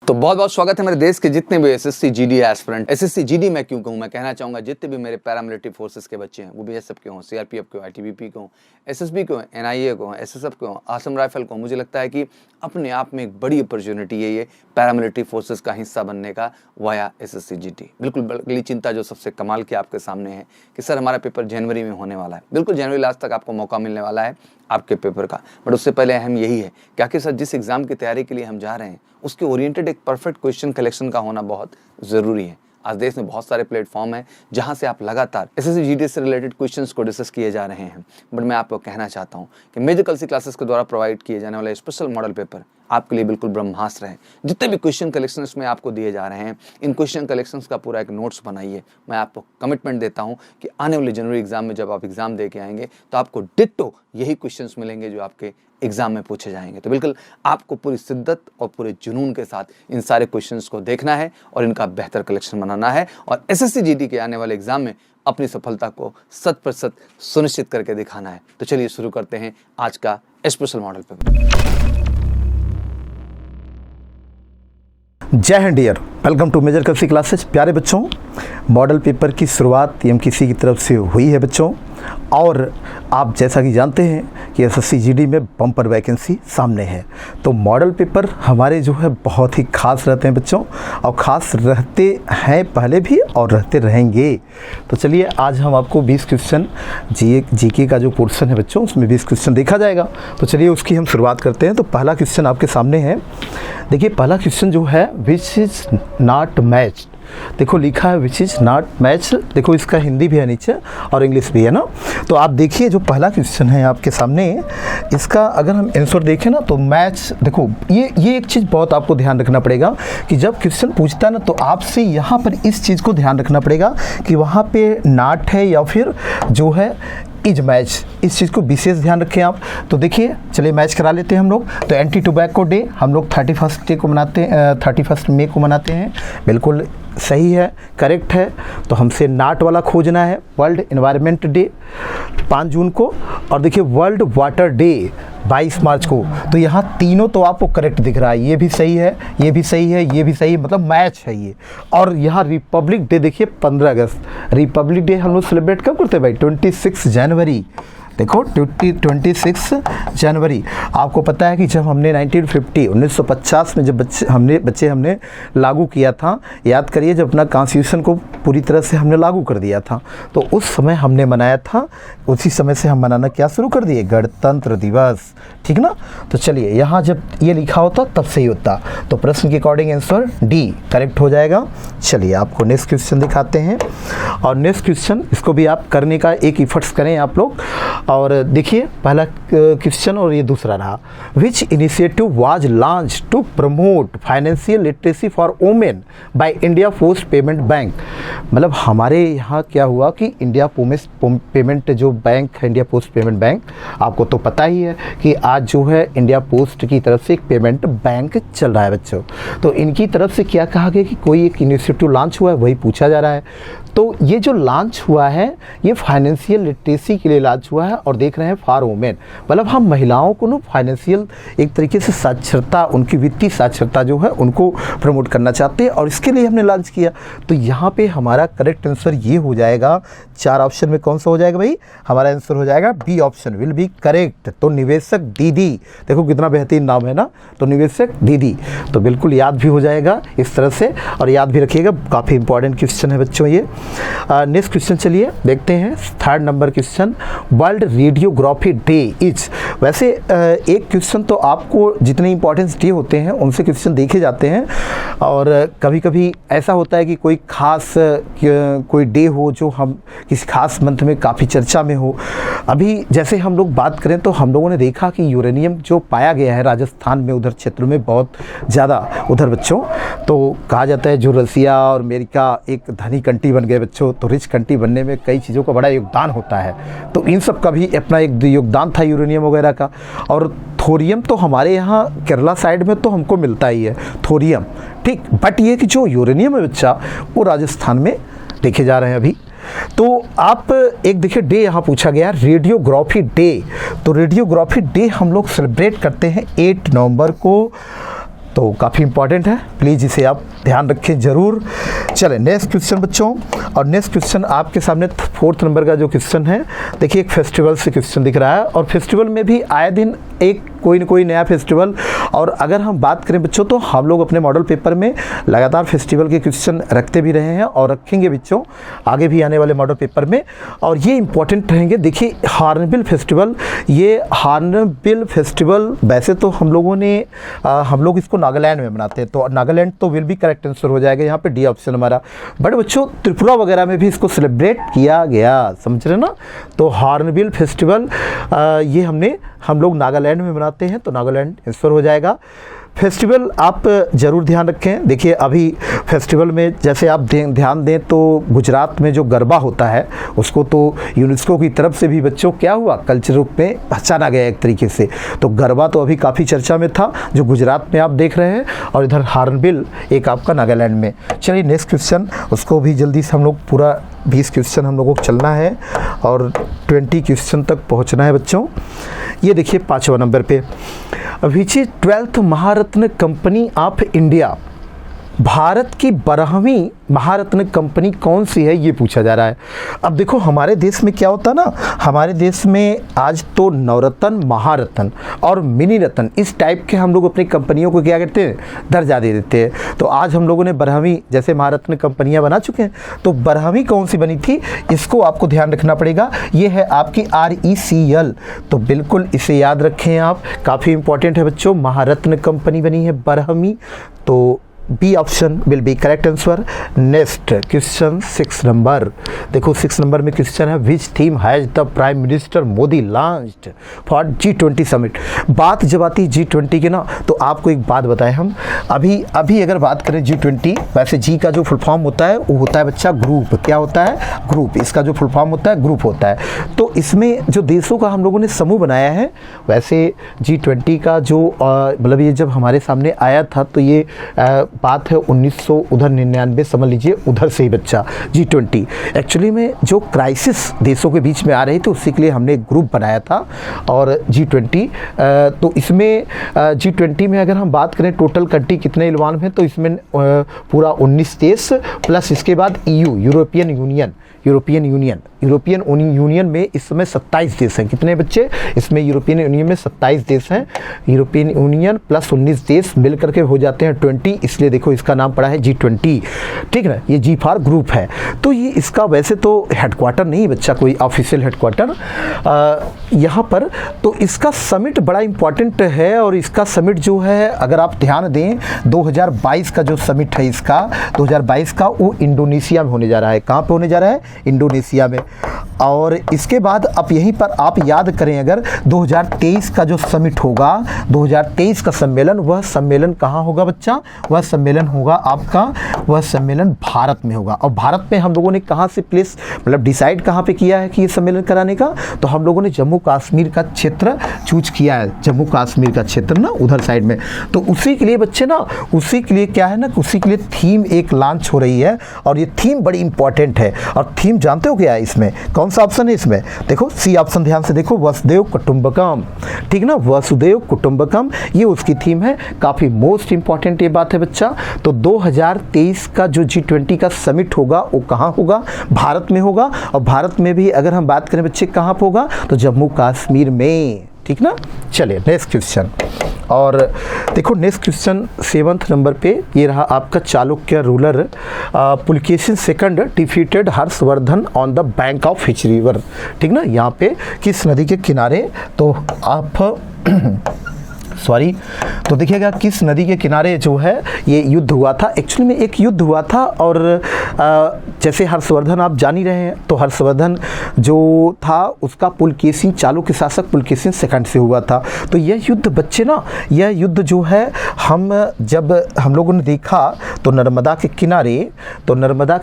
तो बहुत बहुत स्वागत है मेरे देश के जितने भी SSC GD aspirant. SSC GD मैं क्यों कहूँ, मैं कहना चाहूँगा जितने भी मेरे पैरामिलिट्री फोर्सेस के बच्चे हैं, वो बीएसएफ के हों, सीआरपीएफ के हों, आईटीबीपी के हों, एसएसबी के हों, एनआईए को हों, एसएसएफ के हों, असम राइफल को, मुझे लगता है कि अपने आप में एक बड़ी अपॉर्चुनिटी है ये पैरामिलिट्री फोर्सेस का हिस्सा बनने का वाया एसएससी जीडी। बिल्कुल बड़ी चिंता जो सबसे कमाल की आपके सामने है कि सर हमारा पेपर जनवरी में होने वाला है। बिल्कुल जनवरी लास्ट तक आपको मौका मिलने वाला है आपके पेपर का, बट उससे पहले अहम यही है कि आखिर सर जिस एग्जाम की तैयारी के लिए हम जा रहे हैं उसके ओरिएंटेड एक परफेक्ट क्वेश्चन कलेक्शन का होना बहुत ज़रूरी है। आज देश में बहुत सारे प्लेटफॉर्म हैं जहां से आप लगातार एसएससी जीडी से रिलेटेड क्वेश्चंस को डिस्कस किए जा रहे हैं, बट मैं आपको कहना चाहता हूं कि मेजर कलसी क्लासेस के द्वारा प्रोवाइड किए जाने वाले स्पेशल मॉडल पेपर आपके लिए बिल्कुल ब्रह्मास्त्र है। जितने भी क्वेश्चन कलेक्शन इसमें आपको दिए जा रहे हैं, इन क्वेश्चन कलेक्शंस का पूरा एक नोट्स बनाइए। मैं आपको कमिटमेंट देता हूं कि आने वाले जनवरी एग्जाम में जब आप एग्जाम दे के आएंगे तो आपको डिट्टो यही क्वेश्चंस मिलेंगे जो आपके एग्जाम में पूछे जाएंगे। तो बिल्कुल आपको पूरी शिद्दत और पूरे जुनून के साथ इन सारे क्वेश्चंस को देखना है और इनका बेहतर कलेक्शन बनाना है और एसएससी जीडी के आने वाले एग्जाम में अपनी सफलता को 100% सुनिश्चित करके दिखाना है। तो चलिए शुरू करते हैं आज का स्पेशल मॉडल पेपर। जय हिंद dear, welcome to major Kalsi classes. प्यारे बच्चों, मॉडल पेपर की शुरुआत एमकेसी की तरफ से हुई है बच्चों, और आप जैसा कि जानते हैं कि एसएससी जीडी में बम्पर वैकेंसी सामने है। तो मॉडल पेपर हमारे जो है बहुत ही खास रहते हैं बच्चों, और ख़ास रहते हैं पहले भी और रहते रहेंगे। तो चलिए आज हम आपको 20 क्वेश्चन जीके का जो पोर्शन है बच्चों, उसमें 20 क्वेश्चन देखा जाएगा। तो चलिए उसकी हम शुरुआत करते हैं। तो पहला क्वेश्चन आपके सामने है। देखिए पहला क्वेश्चन जो है विच इज़ नॉट मैच्ड। देखो लिखा है विच इज़ नॉट मैच। देखो इसका हिंदी भी है नीचे और इंग्लिश भी है ना। तो आप देखिए जो पहला क्वेश्चन है आपके सामने, इसका अगर हम आंसर देखें ना तो मैच, देखो ये एक चीज़ बहुत आपको ध्यान रखना पड़ेगा कि जब क्वेश्चन पूछता है ना तो आपसे यहाँ पर इस चीज़ को ध्यान रखना पड़ेगा कि वहाँ पे नॉट है या फिर जो है इज मैच, इस चीज़ को विशेष ध्यान रखें आप। तो देखिए चलिए मैच करा लेते हैं हम लोग। तो एंटी टोबैको डे हम लोग 31 डे को मनाते हैं, 31 मई को मनाते हैं। बिल्कुल सही है, करेक्ट है। तो हमसे नाट वाला खोजना है। वर्ल्ड एनवायरनमेंट डे 5 जून को, और देखिए वर्ल्ड वाटर डे 22 मार्च को। तो यहाँ तीनों तो आपको करेक्ट दिख रहा है, ये भी सही है, ये भी सही है, ये भी सही है, मतलब मैच है ये। और यहाँ रिपब्लिक डे देखिए 15 अगस्त। रिपब्लिक डे हम लोग सेलिब्रेट कब करते हैं भाई? 26 जनवरी। देखो 26 जनवरी। आपको पता है कि जब हमने 1950 में जब बच्चे हमने लागू किया था, याद करिए जब अपना कॉन्स्टिट्यूशन को पूरी तरह से हमने लागू कर दिया था, तो उस समय हमने मनाया था। उसी समय से हम मनाना क्या शुरू कर दिए? गणतंत्र दिवस, ठीक ना। तो चलिए यहाँ जब ये लिखा होता तब सही होता। तो प्रश्न के अकॉर्डिंग आंसर डी करेक्ट हो जाएगा। चलिए आपको नेक्स्ट क्वेश्चन दिखाते हैं, और नेक्स्ट क्वेश्चन इसको भी आप करने का एक इफर्ट्स करें आप लोग। और देखिए पहला क्वेश्चन और ये दूसरा रहा। Which initiative was launch to promote financial literacy for women by India post payment bank. मतलब हमारे यहाँ क्या हुआ कि इंडिया पेमेंट जो बैंक है, इंडिया पोस्ट पेमेंट बैंक, आपको तो पता ही है कि आज जो है इंडिया पोस्ट की तरफ से एक पेमेंट बैंक चल रहा है बच्चों। तो इनकी तरफ से क्या कहा गया कि कोई एक इनिशिएटिव लॉन्च हुआ है, वही पूछा जा रहा है। तो ये जो लॉन्च हुआ है ये फाइनेंशियल लिटरेसी के लिए लॉन्च हुआ है, और देख रहे हैं फॉर वुमेन, मतलब हम महिलाओं को ना फाइनेंशियल एक तरीके से साक्षरता, उनकी वित्तीय साक्षरता जो है उनको प्रमोट करना चाहते हैं, और इसके लिए हमने लॉन्च किया। तो यहाँ पे हमारा करेक्ट आंसर ये हो जाएगा। 4 ऑप्शन में कौन सा हो जाएगा भाई? हमारा आंसर हो जाएगा B option will be correct. तो निवेशक दीदी, देखो कितना बेहतरीन नाम है ना, तो निवेशक दीदी। तो बिल्कुल याद भी हो जाएगा इस तरह से, और याद भी रखिएगा, काफ़ी इंपॉर्टेंट क्वेश्चन है बच्चों ये। नेक्स्ट क्वेश्चन चलिए देखते हैं। 3rd number question, world radiography day is. वैसे एक क्वेश्चन तो आपको जितने इंपॉर्टेंस डे होते हैं उनसे क्वेश्चन देखे जाते हैं, और कभी कभी ऐसा होता है कि कोई खास कोई डे हो जो हम किसी खास मंथ में काफ़ी चर्चा में हो। अभी जैसे हम लोग बात करें तो हम लोगों ने देखा कि यूरेनियम जो पाया गया है राजस्थान में, उधर क्षेत्र में बहुत ज़्यादा उधर बच्चों, तो कहा जाता है जो रसिया और अमेरिका एक धनी कंट्री बन गए बच्चों, तो रिच कंट्री बनने में कई चीज़ों का बड़ा योगदान होता है। तो इन सब का भी अपना एक योगदान था यूरेनियम वगैरह का। और थोरियम तो हमारे यहाँ केरला साइड में तो हमको मिलता ही है थोरियम, ठीक। बट ये कि जो यूरेनियम है बच्चा वो राजस्थान में देखे जा रहे हैं अभी। तो आप एक देखिए डे यहाँ पूछा गया रेडियोग्राफी डे। तो रेडियोग्राफी डे हम लोग सेलिब्रेट करते हैं 8 नवंबर को तो काफ़ी इंपॉर्टेंट है, प्लीज़ इसे आप ध्यान रखें ज़रूर। चलें नेक्स्ट क्वेश्चन बच्चों, और नेक्स्ट क्वेश्चन आपके सामने 4th नंबर का जो क्वेश्चन है, देखिए एक फेस्टिवल से क्वेश्चन दिख रहा है, और फेस्टिवल में भी आए दिन एक कोई न कोई नया फेस्टिवल। और अगर हम बात करें बच्चों तो हम लोग अपने मॉडल पेपर में लगातार फेस्टिवल के क्वेश्चन रखते भी रहे हैं और रखेंगे बच्चों आगे भी आने वाले मॉडल पेपर में, और ये इंपॉर्टेंट रहेंगे। देखिए हॉर्नबिल फेस्टिवल, ये हॉर्नबिल फेस्टिवल वैसे तो हम लोग इसको नागालैंड में मनाते हैं, तो नागालैंड तो विल भी करेक्ट आंसर हो जाएगा, यहाँ पे डी ऑप्शन हमारा। बट बच्चों त्रिपुरा वगैरह में भी इसको सेलिब्रेट किया गया, समझ रहे ना। तो हॉर्नबिल फेस्टिवल ये हम लोग नागालैंड में मनाते हैं, तो नागालैंड आंसर हो जाएगा। फेस्टिवल आप ज़रूर ध्यान रखें। देखिए अभी फेस्टिवल में जैसे आप ध्यान दें तो गुजरात में जो गरबा होता है उसको तो यूनेस्को की तरफ से भी बच्चों क्या हुआ, कल्चर रूप में पहचाना गया एक तरीके से। तो गरबा तो अभी काफ़ी चर्चा में था जो गुजरात में आप देख रहे हैं, और इधर हॉर्नबिल एक आपका नागालैंड में। चलिए नेक्स्ट क्वेश्चन, उसको भी जल्दी से हम लोग पूरा 20 क्वेश्चन हम लोगों को चलना है और 20 क्वेश्चन तक पहुँचना है बच्चों। ये देखिए 5वां नंबर पे, which is 12th Maharatna company of India, Bharat की 12वीं महारत्न कंपनी कौन सी है ये पूछा जा रहा है। अब देखो हमारे देश में क्या होता है ना, हमारे देश में आज तो नवरत्न, महारत्न और मिनी रत्न इस टाइप के हम लोग अपनी कंपनियों को क्या करते हैं, दर्जा दे देते हैं। तो आज हम लोगों ने 12वीं जैसे महारत्न कंपनियां बना चुके हैं, तो 12वीं कौन सी बनी थी इसको आपको ध्यान रखना पड़ेगा। ये है आपकी RECL, तो बिल्कुल इसे याद रखें आप, काफ़ी इंपॉर्टेंट है बच्चों। महारत्न कंपनी बनी है 12वीं, तो B option will be correct answer. Next question 6 number, देखो 6 नंबर में क्वेश्चन है, which theme has the prime minister Modi launched for G20 summit. बात जब आती है G20 की ना, तो आपको एक बात बताएं हम, अभी अगर बात करें G20, वैसे G का जो फुल फॉर्म होता है वो होता है बच्चा ग्रुप। क्या होता है, ग्रुप। इसका जो फुल फॉर्म होता है ग्रुप होता है। तो इसमें जो देशों का हम लोगों ने समूह बनाया है, वैसे G20 का जो मतलब ये जब हमारे सामने आया था तो ये बात है 1999 समझ लीजिए, उधर से ही बच्चा G20 एक्चुअली में जो क्राइसिस देशों के बीच में आ रही थी उसी के लिए हमने एक ग्रुप बनाया था। और G20 तो इसमें G20 में अगर हम बात करें टोटल कंट्री कितने इन्वॉल्व हैं, तो इसमें पूरा 19 देश प्लस इसके बाद EU यूरोपियन यूनियन में इस समय 27 देश हैं। कितने बच्चे इसमें, यूरोपियन यूनियन में 27 देश हैं। यूरोपियन यूनियन प्लस 19 देश मिल करके हो जाते हैं 20, इसलिए देखो इसका नाम पड़ा है G20, ठीक है। ये G फॉर ग्रुप है। तो ये इसका वैसे तो हेडक्वार्टर नहीं बच्चा, कोई ऑफिशियल हेडक्वार्टर यहाँ पर, तो इसका समिट बड़ा इंपॉर्टेंट है। और इसका समिट जो है अगर आप ध्यान दें 2022 का जो समिट है इसका 2022 का, वो इंडोनेशिया में होने जा रहा है। कहाँ पे होने जा रहा है, इंडोनेशिया में। और इसके बाद अब यहीं पर आप याद करें, अगर 2023 का जो समिट होगा, 2023 का सम्मेलन, वह सम्मेलन कहाँ होगा बच्चा, वह सम्मेलन होगा आपका, वह सम्मेलन भारत में होगा। और भारत में हम लोगों ने कहाँ से प्लेस मतलब डिसाइड कहाँ पे किया है कि ये सम्मेलन कराने का, तो हम लोगों ने जम्मू कश्मीर का क्षेत्र चूज किया है, जम्मू कश्मीर का क्षेत्र ना उधर साइड में। तो उसी के लिए बच्चे ना, उसी के लिए क्या है ना, उसी के लिए थीम एक लॉन्च हो रही है, और ये थीम बड़ी इंपॉर्टेंट है। और थीम जानते हो क्या है इसमें, कौन सा ऑप्शन है इसमें, देखो सी ऑप्शन ध्यान से देखो, वसुदेव कुटुंबकम, ठीक ना, वसुदेव कुटुंबकम, ये उसकी थीम है। काफ़ी मोस्ट इंपॉर्टेंट ये बात है बच्चा। तो 2023 का जो G20 का समिट होगा वो कहाँ होगा, भारत में होगा। और भारत में भी अगर हम बात करें बच्चे कहाँ पर होगा, तो जम्मू कश्मीर में, ठीक ना। चलिए नेक्स्ट क्वेश्चन, और देखो नेक्स्ट क्वेश्चन 7th नंबर पे ये रहा आपका, Chalukya ruler Pulakeshin second defeated Harshvardhan on the bank of hitch river, ठीक ना। यहाँ पे किस नदी के किनारे, तो आप तो देखिएगा किस नदी के किनारे जो है ये युद्ध हुआ था। एक्चुअली में एक युद्ध हुआ था, और जैसे हर्षवर्धन आप जान ही रहे हैं, तो हर्षवर्धन जो था उसका पुलकेशिन, चालुक्य शासक पुलकेशिन सेकंड से हुआ था। तो यह युद्ध बच्चे ना, यह युद्ध जो है जब हम लोगों ने देखा तो नर्मदा के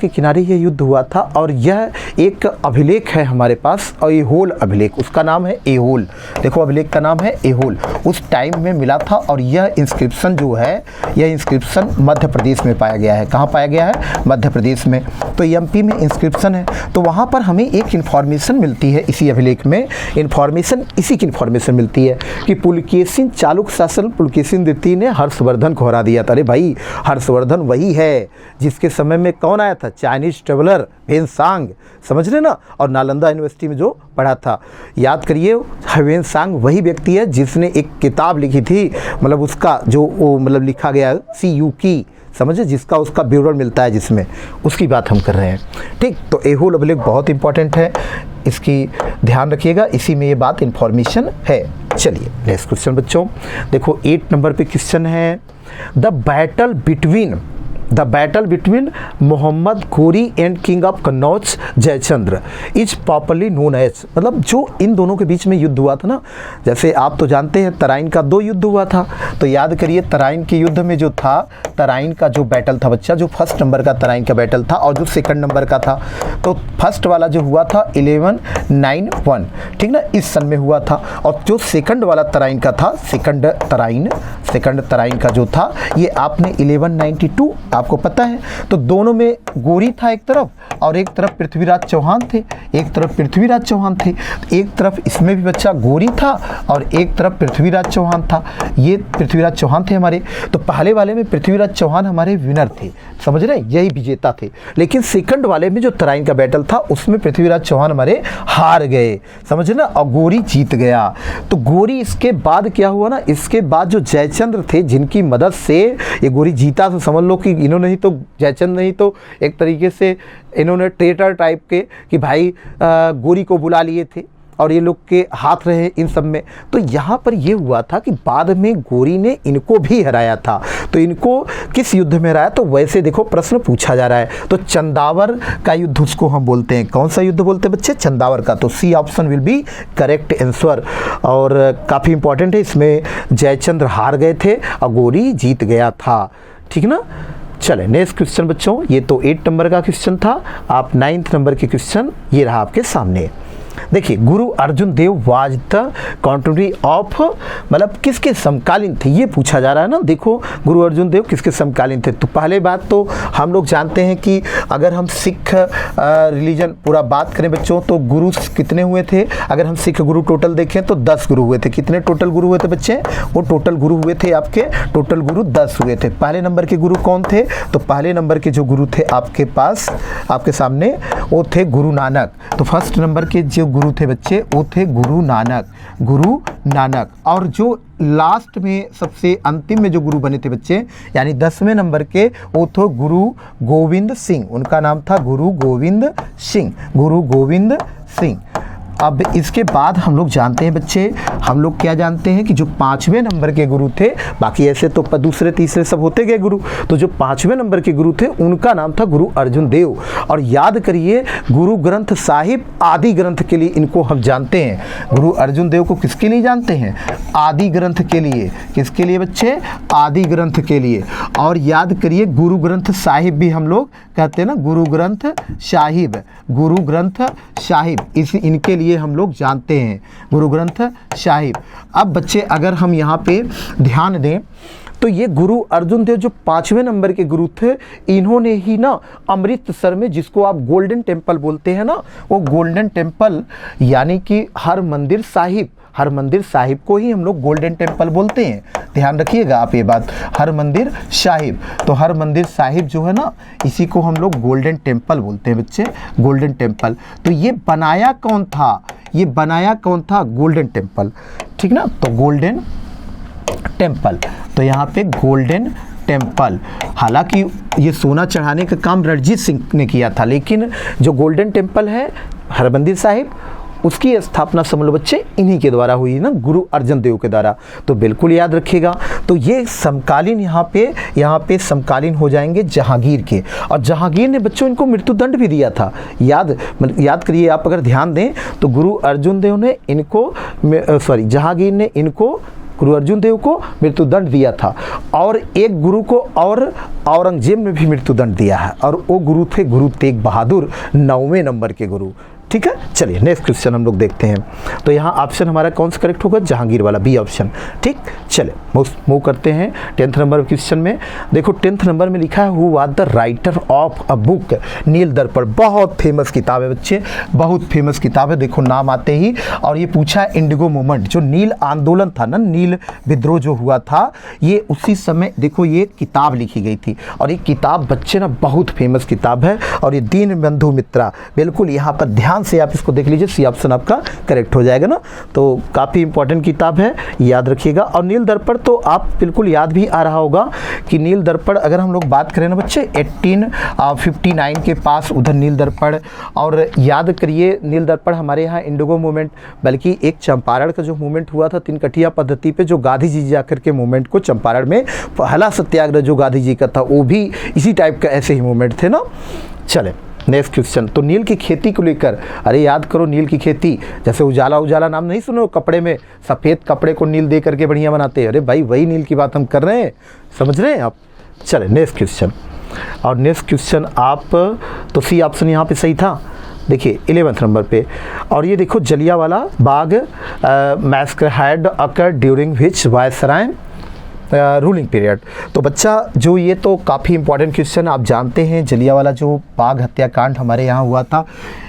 किनारे ये युद्ध हुआ था और यह एक अभिलेख है हमारे पास, और एहोल अभिलेख, उसका नाम है एहोल। देखो अभिलेख का नाम है एहोल, उस टाइम में मिला था। और यह इंस्क्रिप्शन जो है, यह इंस्क्रिप्शन मध्य प्रदेश में पाया गया है। कहाँ पाया गया है? मध्य प्रदेश में। तो एमपी में इंस्क्रिप्शन है, तो वहाँ पर हमें एक इन्फॉर्मेशन मिलती है, इसी अभिलेख में इसी की इन्फॉर्मेशन मिलती है कि पुलकेशिन चालुक्य शासन पुलकेशिन द्वितीय ने हर्षवर्धन को हरा दिया था। अरे भाई, हर्षवर्धन वही है जिसके समय में कौन आया था? चाइनीज ट्रेवलर ह्वेनसांग, समझ रहे ना, और नालंदा यूनिवर्सिटी में जो पढ़ा था। याद करिए, ह्वेनसांग वही व्यक्ति है जिसने एक किताब लिखी थी, मतलब उसका जो मतलब लिखा गया CUकी, समझे, जिसका उसका विवरण मिलता है, जिसमें उसकी बात हम कर रहे हैं। ठीक, तो एहोल अभिलेख बहुत इंपॉर्टेंट है, इसकी ध्यान रखिएगा, इसी में ये बात इंफॉर्मेशन है। चलिए नेक्स्ट क्वेश्चन बच्चों, देखो 8 नंबर पे क्वेश्चन है, the battle between Mohammad Ghori and king of Kannauj Jaichandra is popularly known as, मतलब जो इन दोनों के बीच में युद्ध हुआ था ना, जैसे आप तो जानते हैं तराइन का 2 युद्ध हुआ था। तो याद करिए, तराइन के युद्ध में जो था, तराइन का जो बैटल था बच्चा, जो फर्स्ट नंबर का तराइन का बैटल था और जो सेकंड नंबर का था, तो फर्स्ट वाला जो हुआ था 1191, ठीक ना, इस सन में हुआ था। और जो सेकंड वाला तराइन का था, सेकंड तराइन का जो था, ये आपने 1192, आपको पता है। तो दोनों में गोरी था एक तरफ और एक तरफ पृथ्वीराज चौहान थे, एक तरफ इसमें भी बच्चा गोरी था और एक तरफ पृथ्वीराज चौहान था। ये पृथ्वीराज चौहान थे हमारे। तो पहले वाले में पृथ्वीराज चौहान हमारे विनर थे, समझ रहे हैं, यही विजेता थे। लेकिन सेकंड वाले में जो तराइन का बैटल था, उसमें पृथ्वीराज चौहान हमारे हार गए, समझ रहे ना, और गोरी जीत गया। तो गोरी, इसके बाद क्या हुआ ना, इसके बाद जो जयचंद्र थे, जिनकी मदद से ये गोरी जीता, तो समझ लो कि इन्होंने ही तो, जयचंद्र नहीं तो एक तरीके से इन्होंने ट्रेटर टाइप के कि भाई गोरी को बुला लिए थे और ये लोग के हाथ रहे इन सब में। तो यहाँ पर ये हुआ था कि बाद में गोरी ने इनको भी हराया था। तो इनको किस युद्ध में हराया? तो वैसे देखो प्रश्न पूछा जा रहा है, तो चंदावर का युद्ध उसको हम बोलते हैं। कौन सा युद्ध बोलते हैं बच्चे? चंदावर का। तो C option will be correct answer, और काफ़ी इंपॉर्टेंट है। इसमें जयचंद्र हार गए थे और गोरी जीत गया था, ठीक ना। चले नेक्स्ट क्वेश्चन बच्चों, ये तो 8 नंबर का क्वेश्चन था। आप 9th नंबर के क्वेश्चन ये रहा आपके सामने। देखिए, गुरु अर्जुन देव वाज द कंट्रोरी ऑफ, मतलब किसके समकालीन थे, ये पूछा जा रहा है ना। देखो, गुरु अर्जुन देव किसके समकालीन थे? तो पहले बात तो हम लोग जानते हैं कि अगर हम सिख रिलीजन पूरा बात करें बच्चों, तो गुरु कितने हुए थे? अगर हम सिख गुरु टोटल देखें तो 10 गुरु हुए थे। कितने टोटल गुरु हुए थे बच्चे? वो टोटल गुरु हुए थे आपके, टोटल गुरु 10 हुए थे। पहले नंबर के गुरु कौन थे? तो पहले नंबर के जो गुरु थे आपके पास, आपके सामने, वो थे गुरु नानक। तो फर्स्ट नंबर के जो गुरु थे बच्चे, वो थे गुरु नानक। और जो लास्ट में सबसे अंतिम में जो गुरु बने थे बच्चे, यानी 10वें नंबर के, वो थे गुरु गोविंद सिंह। उनका नाम था गुरु गोविंद सिंह। अब इसके बाद हम लोग जानते हैं बच्चे, हम लोग क्या जानते हैं कि जो 5वें नंबर के गुरु थे, बाकी ऐसे तो दूसरे तीसरे सब होते गए गुरु, तो जो 5वें नंबर के गुरु थे उनका नाम था गुरु अर्जुन देव। और याद करिए, गुरु ग्रंथ साहिब आदि ग्रंथ के लिए इनको हम जानते हैं। गुरु अर्जुन देव को किसके लिए जानते हैं? आदि ग्रंथ के लिए। किसके लिए बच्चे? आदि ग्रंथ के लिए। और याद करिए, गुरु ग्रंथ साहिब भी हम लोग कहते हैं ना, गुरु ग्रंथ साहिब, इस इनके लिए हम लोग जानते हैं, गुरु ग्रंथ साहिब। अब बच्चे अगर हम यहाँ पे ध्यान दें, तो ये गुरु अर्जुन देव जो 5वें नंबर के गुरु थे, इन्होंने ही ना अमृतसर में, जिसको आप गोल्डन टेम्पल बोलते हैं ना, वो गोल्डन टेम्पल यानी कि हरमंदिर साहिब को ही हम लोग गोल्डन टेम्पल बोलते हैं। ध्यान रखिएगा आप ये बात, हरमंदिर साहिब। तो हरमंदिर साहिब जो है ना, इसी को हम लोग गोल्डन टेम्पल बोलते हैं बच्चे, गोल्डन टेम्पल। तो ये बनाया कौन था? गोल्डन टेम्पल, ठीक ना। तो गोल्डन टेम्पल, तो यहाँ पे गोल्डन टेम्पल, हालांकि ये सोना चढ़ाने का काम रणजीत सिंह ने किया था, लेकिन जो गोल्डन टेम्पल है हरमंदिर साहिब, उसकी स्थापना समझ लो बच्चे इन्हीं के द्वारा हुई ना, गुरु अर्जुन देव के द्वारा। तो बिल्कुल याद रखिएगा। तो ये समकालीन यहाँ पे समकालीन हो जाएंगे जहांगीर के, और जहांगीर ने बच्चों इनको मृत्युदंड भी दिया था। याद करिए, आप अगर ध्यान दें तो गुरु अर्जुन देव ने इनको, जहांगीर ने इनको गुरु अर्जुन देव को मृत्युदंड दिया था, और एक गुरु को और औरंगजेब ने भी मृत्युदंड दिया है, और वो गुरु थे गुरु तेग बहादुर, 9वें नंबर के गुरु। ठीक है, चलिए नेक्स्ट क्वेश्चन हम लोग देखते हैं। तो यहाँ ऑप्शन हमारा कौन सा करेक्ट होगा? जहांगीर वाला, बी ऑप्शन। ठीक, चले मूव करते हैं 10th नंबर क्वेश्चन में। देखो 10th नंबर में लिखा है who was the writer of a book Neel Darpan. बहुत फेमस किताब है बच्चे, बहुत फेमस किताब है, देखो नाम आते ही। और ये पूछा है इंडिगो मूवमेंट, जो नील आंदोलन था ना, नील विद्रोह जो हुआ था, ये उसी समय देखो ये किताब लिखी गई थी। और ये किताब बच्चे ना बहुत फेमस किताब है, और ये दीनबंधु मित्रा, बिल्कुल यहाँ पर ध्यान से आप इसको देख लीजिए, सी ऑप्शन आपका करेक्ट हो जाएगा ना। तो काफ़ी इंपॉर्टेंट किताब है, याद रखिएगा। और नील दर्पण तो आप बिल्कुल याद भी आ रहा होगा कि नील दर्पण अगर हम लोग बात करें ना बच्चे 1859 के पास उधर नील दर्पण। और याद करिए नील दर्पण हमारे यहाँ इंडिगो मूवमेंट, बल्कि एक चंपारण का जो मूवमेंट हुआ था तिनकठिया पद्धति पे, जो गांधी जी जाकर के मूवमेंट को चंपारण में पहला सत्याग्रह जो गांधी जी का था, वो भी इसी टाइप का ऐसे ही मूवमेंट थे ना। चले नेक्स्ट क्वेश्चन। तो नील की खेती को लेकर, अरे याद करो नील की खेती, जैसे उजाला उजाला नाम नहीं सुनो, कपड़े में सफ़ेद कपड़े को नील दे करके बढ़िया बनाते हैं, अरे भाई वही नील की बात हम कर रहे हैं, समझ रहे हैं आप। चले नेक्स्ट क्वेश्चन। और नेक्स्ट क्वेश्चन आप तो सी ऑप्शन यहाँ पे सही था, देखिए 11th नंबर पे। और ये देखो Jallianwala Bagh massacre had occurred during which viceroy ruling period. तो बच्चा जो ये तो काफ़ी इंपॉर्टेंट क्वेश्चन, आप जानते हैं जलियांवाला जो बाग हत्याकांड हमारे यहाँ हुआ था,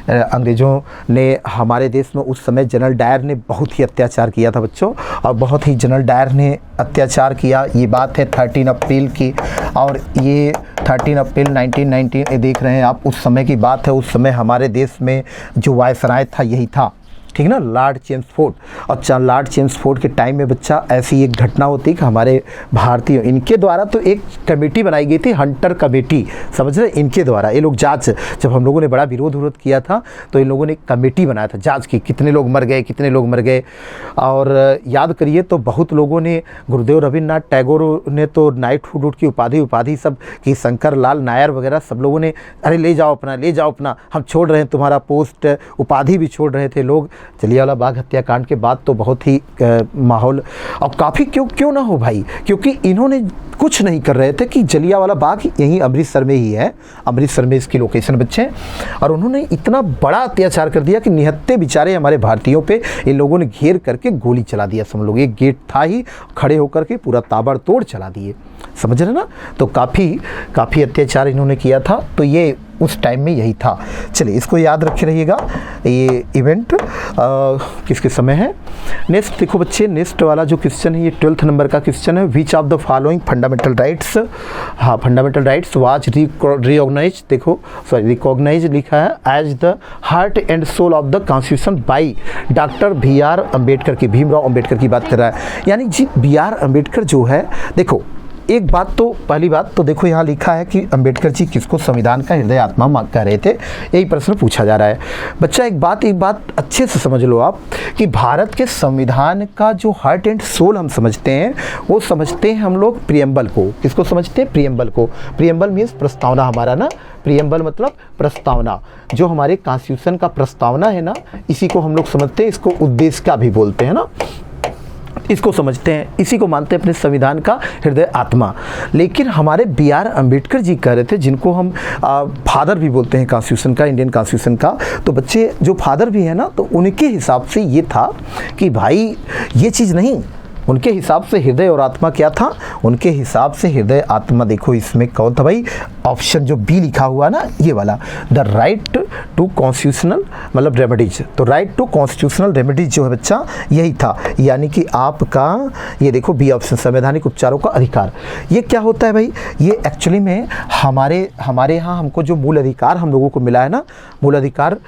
अंग्रेज़ों ने हमारे देश में उस समय जनरल डायर ने बहुत ही अत्याचार किया था बच्चों, और बहुत ही जनरल डायर ने अत्याचार किया। ये बात है 13 अप्रैल की, और ये 13 अप्रैल 1919 देख रहे हैं आप, उस समय की बात है। उस समय हमारे देश में जो वायसराय था यही था, ठीक ना, लॉर्ड चेम्सफोर्ड। और लॉर्ड चेम्सफोर्ड के टाइम में बच्चा ऐसी एक घटना होती कि हमारे भारतीय, इनके द्वारा तो एक कमेटी बनाई गई थी, हंटर कमेटी, समझ रहे, इनके द्वारा ये लोग जांच, जब हम लोगों ने बड़ा विरोध किया था तो इन लोगों ने एक कमेटी बनाया था जांच की, कितने लोग मर गए, कितने लोग मर गए। और याद करिए तो बहुत लोगों ने, गुरुदेव रविन्द्रनाथ टैगोर ने तो नाइटहुड की उपाधि सब की, शंकर लाल नायर वगैरह सब लोगों ने, अरे ले जाओ अपना, हम छोड़ रहे हैं तुम्हारा पोस्ट, उपाधि भी छोड़ रहे थे लोग। जलियांवाला बाग हत्याकांड के बाद तो बहुत ही माहौल, और काफ़ी क्यों ना हो भाई, क्योंकि इन्होंने कुछ नहीं कर रहे थे कि जलियांवाला बाग यहीं अमृतसर में ही है, अमृतसर में इसकी लोकेशन बच्चे। और उन्होंने इतना बड़ा अत्याचार कर दिया कि निहत्ते बेचारे हमारे भारतीयों पे इन लोगों ने घेर करके गोली चला दिया। समझ लो एक गेट था ही, खड़े होकर के पूरा ताबड़तोड़ चला दिए, समझ रहे ना। तो काफ़ी अत्याचार इन्होंने किया था, तो ये उस टाइम में यही था। चलिए इसको याद रखे रहिएगा, ये इवेंट किसके समय है। नेक्स्ट देखो बच्चे, नेक्स्ट वाला जो क्वेश्चन है ये 12th नंबर का क्वेश्चन है। Which of the following fundamental rights, हाँ फंडामेंटल राइट्स वाज रिकॉग्नाइज, देखो सॉरी रिकॉग्नाइज लिखा है as the heart and soul of the constitution by doctor BR Ambedkar की, भीमराव अम्बेडकर की बात कर रहा है। यानी जी BR अम्बेडकर जो है, देखो एक बात तो, पहली बात तो देखो यहाँ लिखा है कि अंबेडकर जी किसको संविधान का हृदय आत्मा कह रहे थे, यही प्रश्न पूछा जा रहा है बच्चा। एक बात अच्छे से समझ लो आप कि भारत के संविधान का जो हार्ट एंड सोल हम समझते हैं, वो समझते हैं हम लोग प्रियम्बल को। किसको समझते हैं? प्रियम्बल को। प्रियम्बल मीन्स प्रस्तावना हमारा ना, प्रियम्बल मतलब प्रस्तावना, जो हमारे कॉन्स्टिट्यूशन का प्रस्तावना है ना, इसी को हम लोग समझते हैं, इसको उद्देश्य का भी बोलते हैं ना, इसको समझते हैं, इसी को मानते हैं अपने संविधान का हृदय आत्मा। लेकिन हमारे BR अम्बेडकर जी कह रहे थे, जिनको हम फादर भी बोलते हैं कॉन्स्टिट्यूशन का, इंडियन कॉन्स्टिट्यूशन का, तो बच्चे जो फादर भी है ना, तो उनके हिसाब से ये था कि भाई ये चीज़ नहीं, उनके हिसाब से हृदय और आत्मा क्या था, उनके हिसाब से हृदय आत्मा, देखो इसमें कौन था भाई, ऑप्शन जो बी लिखा हुआ ना ये वाला, द राइट टू कॉन्स्टिट्यूशनल मतलब रेमेडीज। तो राइट टू कॉन्स्टिट्यूशनल रेमेडीज जो है बच्चा यही था, यानी कि आपका ये देखो बी ऑप्शन, संवैधानिक उपचारों का अधिकार। ये क्या होता है भाई, ये एक्चुअली में हमारे यहाँ हमको जो मूल अधिकार हम लोगों को मिला है ना, मूल अधिकार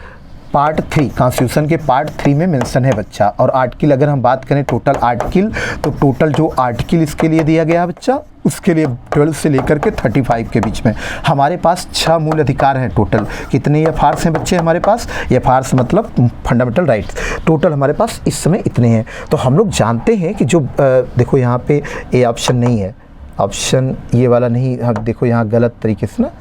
पार्ट 3 कॉन्स्टिट्यूशन के पार्ट 3 में मेंशन है बच्चा। और आर्टिकल अगर हम बात करें टोटल आर्टिकल, तो टोटल जो आर्टिकल इसके लिए दिया गया है बच्चा, उसके लिए 12 से लेकर के 35 के बीच में हमारे पास 6 मूल अधिकार हैं टोटल। कितने FRs हैं बच्चे हमारे पास? FRs मतलब फंडामेंटल राइट्स, टोटल हमारे पास इस समय इतने हैं। तो हम लोग जानते हैं कि जो देखो यहाँ पे ए ऑप्शन नहीं है, ऑप्शन ये वाला नहीं, हाँ देखो यहाँ गलत तरीके से ना,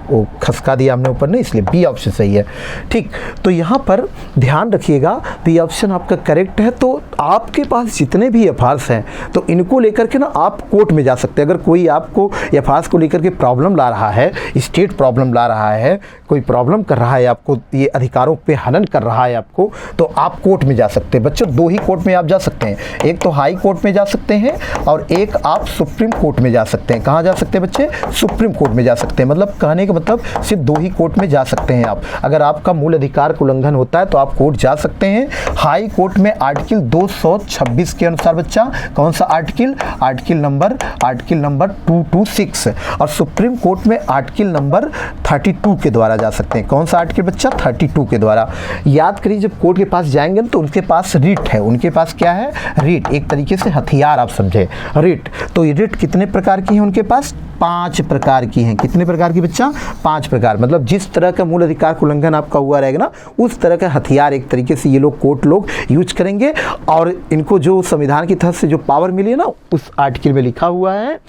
वो खसका दिया हमने ऊपर नहीं, इसलिए बी ऑप्शन सही है। ठीक, तो यहाँ पर ध्यान रखिएगा बी ऑप्शन आपका करेक्ट है। तो आपके पास जितने भी एफआर्स हैं तो इनको लेकर के ना आप कोर्ट में जा सकते हैं। अगर कोई आपको एफआर्स को लेकर के प्रॉब्लम ला रहा है, स्टेट प्रॉब्लम ला रहा है, कोई प्रॉब्लम कर रहा है आपको, ये अधिकारों पे हनन कर रहा है आपको, तो आप कोर्ट में जा सकते हैं। बच्चों दो ही कोर्ट में आप जा सकते हैं, एक तो हाई कोर्ट में जा सकते हैं और एक आप सुप्रीम कोर्ट में जा सकते हैं। कहाँ जा सकते हैं बच्चे? सुप्रीम कोर्ट में जा सकते हैं। मतलब कहने का मतलब सिर्फ दो ही कोर्ट में जा सकते हैं आप। अगर आपका मूल अधिकार का उल्लंघन होता है तो आप कोर्ट जा सकते हैं। हाई कोर्ट में आर्टिकल 226 के अनुसार बच्चा, कौन सा आर्टिकल? Article number 226। और सुप्रीम कोर्ट में आर्टिकल नंबर 32 के द्वारा जा सकते हैं। कौन सा आर्टिकल बच्चा? 32 के द्वारा। याद करिए जब कोर्ट के पास जाएंगे तो उनके पास रिट है। उनके पास क्या है? रिट, एक तरीके से हथियार आप समझे, रिट। तो ये रिट कितने प्रकार की है उनके पास? 5 प्रकार की हैं। कितने प्रकार की बच्चा? 5 प्रकार। मतलब जिस तरह का मूल अधिकार का उल्लंघन आपका हुआ रहेगा ना, उस तरह का हथियार एक तरीके से ये लोग कोर्ट लोग यूज करेंगे। और इनको जो संविधान की तरफ से जो पावर मिली है ना, उस आर्टिकल में लिखा हुआ है,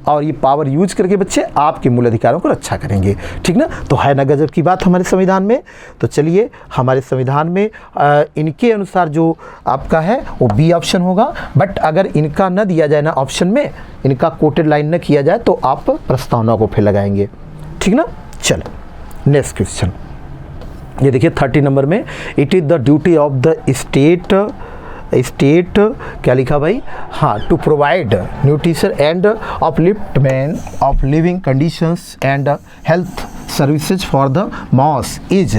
और ये पावर यूज करके बच्चे आपके मूल अधिकारों को रक्षा करेंगे। ठीक ना? तो है ना गजब की बात हमारे संविधान में। तो चलिए, हमारे संविधान में इनके अनुसार जो आपका है वो बी ऑप्शन होगा। बट अगर इनका न दिया जाए ना ऑप्शन में, इनका कोटेड लाइन न किया जाए तो आप प्रस्तावना को फिर लगाएंगे। ठीक ना? चलो नेक्स्ट क्वेश्चन, ये देखिए 30 नंबर में, it is the duty of the state क्या लिखा भाई? हाँ, to provide nutrition and upliftment of living conditions and health services for the mass is,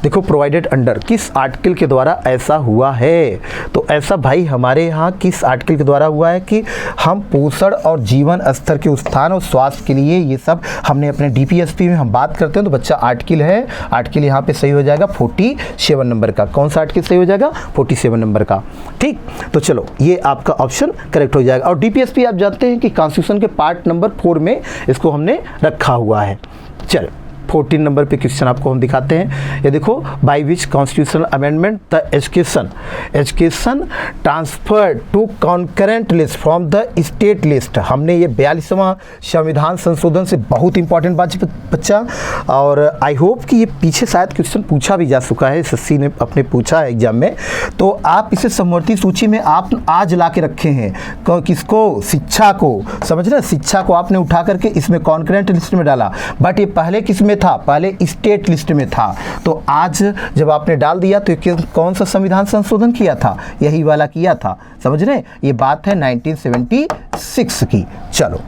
देखो प्रोवाइडेड अंडर, किस आर्टिकल के द्वारा ऐसा हुआ है? तो ऐसा भाई हमारे यहाँ किस आर्टिकल के द्वारा हुआ है कि हम पोषण और जीवन स्तर के उत्थान और स्वास्थ्य के लिए ये सब हमने अपने डीपीएसपी में हम बात करते हैं। तो बच्चा आर्टिकल है, आर्टिकल यहाँ पे सही हो जाएगा 47 नंबर का। कौन सा आर्टिकल सही हो जाएगा? 47 नंबर का। ठीक, तो चलो ये आपका ऑप्शन करेक्ट हो जाएगा। और डीपीएसपी आप जानते हैं कि कॉन्स्टिट्यूशन के पार्ट नंबर 4 में इसको हमने रखा हुआ है। चलो 14 नंबर पे क्वेश्चन आपको हम दिखाते हैं। ये देखो, by which constitutional amendment the education transfer to concurrent list from the state list. हमने ये 42वां संविधान संशोधन से बहुत इंपॉर्टेंट बात बच्चा, और आई होप कि ये पीछे शायद क्वेश्चन पूछा भी जा चुका है, एसएससी ने अपने पूछा है एग्जाम में। तो आप इसे समवर्ती सूची में आप आज ला के रखे हैं। किसको? शिक्षा को। समझ रहे? शिक्षा को आपने उठा करके इसमें कॉन्करेंट लिस्ट में डाला, बट ये पहले किस में था? पहले स्टेट लिस्ट में था। तो आज जब आपने डाल दिया तो कौन सा संविधान संशोधन किया था? यही वाला किया था। समझ रहे? ये बात है 1976 की। चलो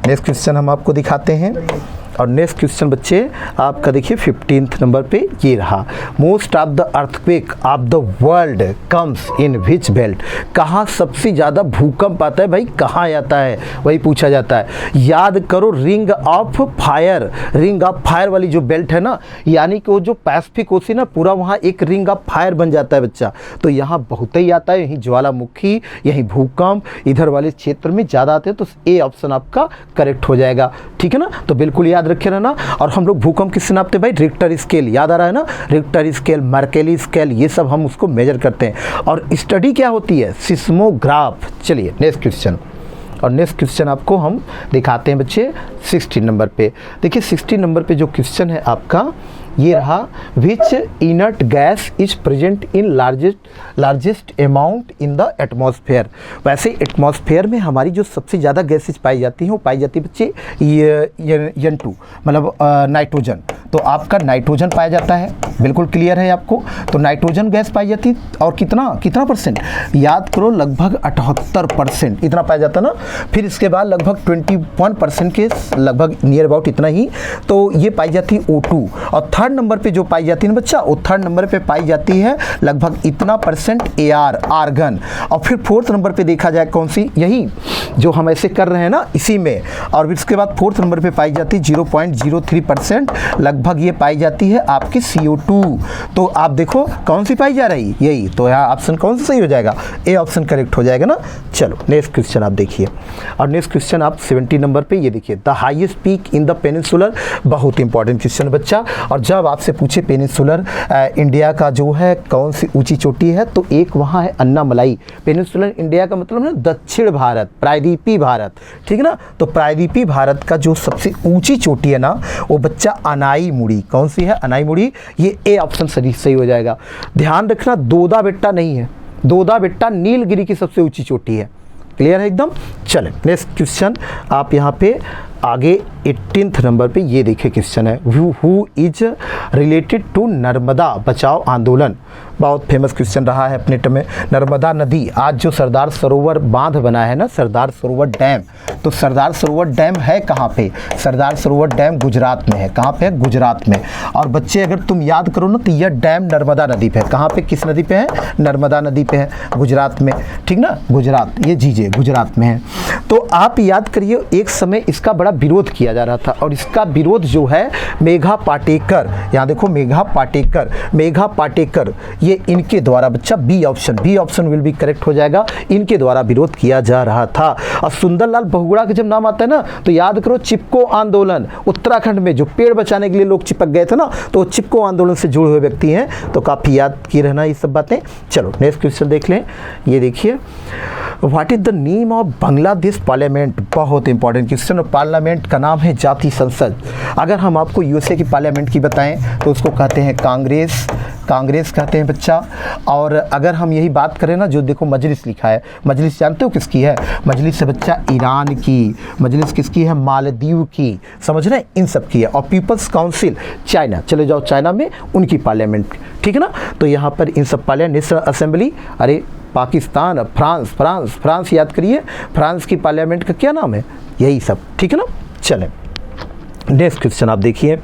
नेक्स्ट क्वेश्चन हम आपको दिखाते हैं। और नेक्स्ट क्वेश्चन बच्चे आपका देखिए 15th नंबर पे ये रहा, most of the earthquake of the world comes in which belt. कहाँ सबसे ज़्यादा भूकंप आता है भाई? कहाँ आता है? वही पूछा जाता है। याद करो, रिंग ऑफ फायर वाली जो बेल्ट है ना, यानी कि वो जो पैसिफिक ओशियन है पूरा, वहाँ एक रिंग ऑफ फायर बन जाता है बच्चा। तो यहाँ बहुत ही आता है, यहीं ज्वालामुखी, यहीं भूकंप इधर वाले क्षेत्र में ज़्यादा आते हैं। तो ए ऑप्शन आपका करेक्ट हो जाएगा। ठीक है ना? तो बिल्कुल याद रखे रहना। और हम लोग भूकंप किससे नापते भाई? रिक्टर स्केल, याद आ रहा है ना? रिक्टर स्केल, मर्केली स्केल, ये सब हम उसको मेजर करते हैं। और स्टडी क्या होती है? सिस्मोग्राफ। चलिए नेक्स्ट क्वेश्चन, और नेक्स्ट क्वेश्चन आपको हम दिखाते हैं बच्चे 16 नंबर पे। देखिए 16 नंबर पे जो क्वेश्चन है आपका ये रहा, which inert gas is present in largest amount in the atmosphere. वैसे एटमॉस्फेयर में हमारी जो सबसे ज़्यादा गैसेज पाई जाती हैं वो पाई जाती है बच्चे N2, मतलब नाइट्रोजन। तो आपका नाइट्रोजन पाया जाता है, बिल्कुल क्लियर है आपको। तो नाइट्रोजन गैस पाई जाती है, और कितना परसेंट? याद करो, लगभग 78% इतना पाया जाता ना। फिर इसके बाद लगभग 21% के लगभग नियर अबाउट इतना ही तो ये पाई जाती है O2। और थर्ड नंबर पे जो पाई जाती है ना बच्चा, वो थर्ड नंबर पे पाई जाती है लगभग इतना परसेंट आर्गन। और फिर फोर्थ नंबर पे देखा जाए कौन सी? यही जो हम ऐसे कर रहे हैं ना, इसी में। और फिर इसके बाद फोर्थ नंबर पे पाई जाती है 0.03% लगभग लगभग ये पाई जाती है आपकी CO2। तो आप देखो कौन सी पाई जा रही, यही। तो यहाँ ऑप्शन कौन सा सही हो जाएगा, ए ऑप्शन करेक्ट हो जाएगा ना। चलो नेक्स्ट क्वेश्चन आप देखिए, और नेक्स्ट क्वेश्चन आप 70 नंबर पे ये देखिए, the highest peak in the peninsular, बहुत इंपॉर्टेंट क्वेश्चन बच्चा। और जब आपसे पूछे पेनिनसुलर इंडिया का जो है कौन सी ऊंची चोटी है, तो एक वहाँ है अन्नामलाई। पेनिनसुलर इंडिया का मतलब ना दक्षिण भारत, प्रायद्वीपीय भारत, ठीक है ना। तो प्रायद्वीपीय भारत का जो सबसे ऊंची चोटी है ना, वो बच्चा अनाईमुड़ी। कौन सी है, अनाईमुड़ी। ये ए ऑप्शन सही हो जाएगा। ध्यान रखना दोदा बेट्टा नहीं है, दोदा बेट्टा नीलगिरी की सबसे ऊंची चोटी है। क्लियर है एकदम। चलें नेक्स्ट क्वेश्चन आप यहाँ पे आगे 18th नंबर पे ये देखिए क्वेश्चन है, who is related to Narmada Bachao Andolan. बहुत फेमस क्वेश्चन रहा है अपने टाइम में। नर्मदा नदी, आज जो सरदार सरोवर बांध बना है ना, सरदार सरोवर डैम, तो सरदार सरोवर डैम है कहाँ पे, सरदार सरोवर डैम गुजरात में है। कहाँ पे है, गुजरात में। और बच्चे अगर तुम याद करो ना, तो यह डैम नर्मदा नदी पे है। कहाँ पे, किस नदी पे है, नर्मदा नदी पे है, गुजरात में, ठीक ना, गुजरात, ये जीजे गुजरात में है। तो आप याद करिए एक समय इसका बड़ा विरोध किया जा रहा था, और इसका विरोध जो है मेघा पाटेकर, यहाँ देखो मेघा पाटेकर, मेघा पाटेकर, ये इनके द्वारा बच्चा B option will be correct हो जाएगा। इनके द्वारा विरोध किया जा रहा था। और सुंदरलाल बहुगुणा का जब नाम आता है ना, तो याद करो चिपको आंदोलन, उत्तराखंड में जो पेड़ बचाने के लिए लोग चिपक गए थे ना, तो चिपको आंदोलन से जुड़े हुए व्यक्ति हैं। तो काफ़ी याद किए रहना ये सब बातें। चलो नेक्स्ट क्वेश्चन देख लें, ये देखिए, what is the name of Bangladesh parliament. बहुत इंपॉर्टेंट क्वेश्चन। पार्लियामेंट का नाम है जातीय संसद। अगर हम आपको यूएसए की पार्लियामेंट की बताएं तो उसको कहते हैं कांग्रेस कहते हैं बच्चा। और अगर हम यही बात करें ना, जो देखो मजलिस लिखा है, मजलिस जानते हो किसकी है, मजलिस है बच्चा ईरान की, मजलिस किसकी है, मालदीव की, समझ रहे हैं, इन सब की है। और पीपल्स काउंसिल चाइना, चले जाओ चाइना में, उनकी पार्लियामेंट, ठीक है ना। तो यहाँ पर इन सब पार्लियामेंट, नेशनल असेंबली, अरे पाकिस्तान, फ्रांस याद करिए, फ्रांस की पार्लियामेंट का क्या नाम है, यही सब, ठीक है ना। चलें नेक्स्ट क्वेश्चन आप देखिए,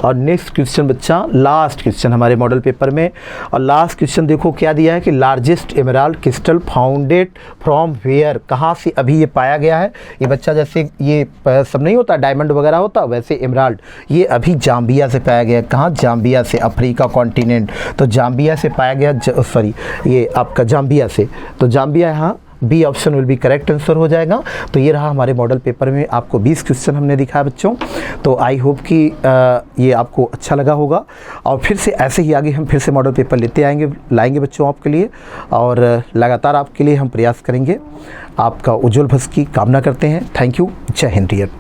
और नेक्स्ट क्वेश्चन बच्चा लास्ट क्वेश्चन हमारे मॉडल पेपर में। और लास्ट क्वेश्चन देखो क्या दिया है कि largest emerald crystal founded from where, कहाँ से अभी ये पाया गया है। ये बच्चा जैसे ये सब नहीं होता, डायमंड वगैरह होता, वैसे एमराल्ड ये अभी जाम्बिया से पाया गया। कहाँ, जाम्बिया से, अफ्रीका कॉन्टिनेंट। तो जाम्बिया से पाया गया, सॉरी ये आपका जाम्बिया से, तो जाम्बिया यहाँ B option will be correct answer हो जाएगा। तो ये रहा हमारे मॉडल पेपर में, आपको 20 क्वेश्चन हमने दिखाया बच्चों। तो आई होप कि ये आपको अच्छा लगा होगा, और फिर से ऐसे ही आगे हम फिर से मॉडल पेपर लाएंगे बच्चों आपके लिए, और लगातार आपके लिए हम प्रयास करेंगे। आपका उज्जवल भविष्य की कामना करते हैं। Thank you. जय हिंद डियर।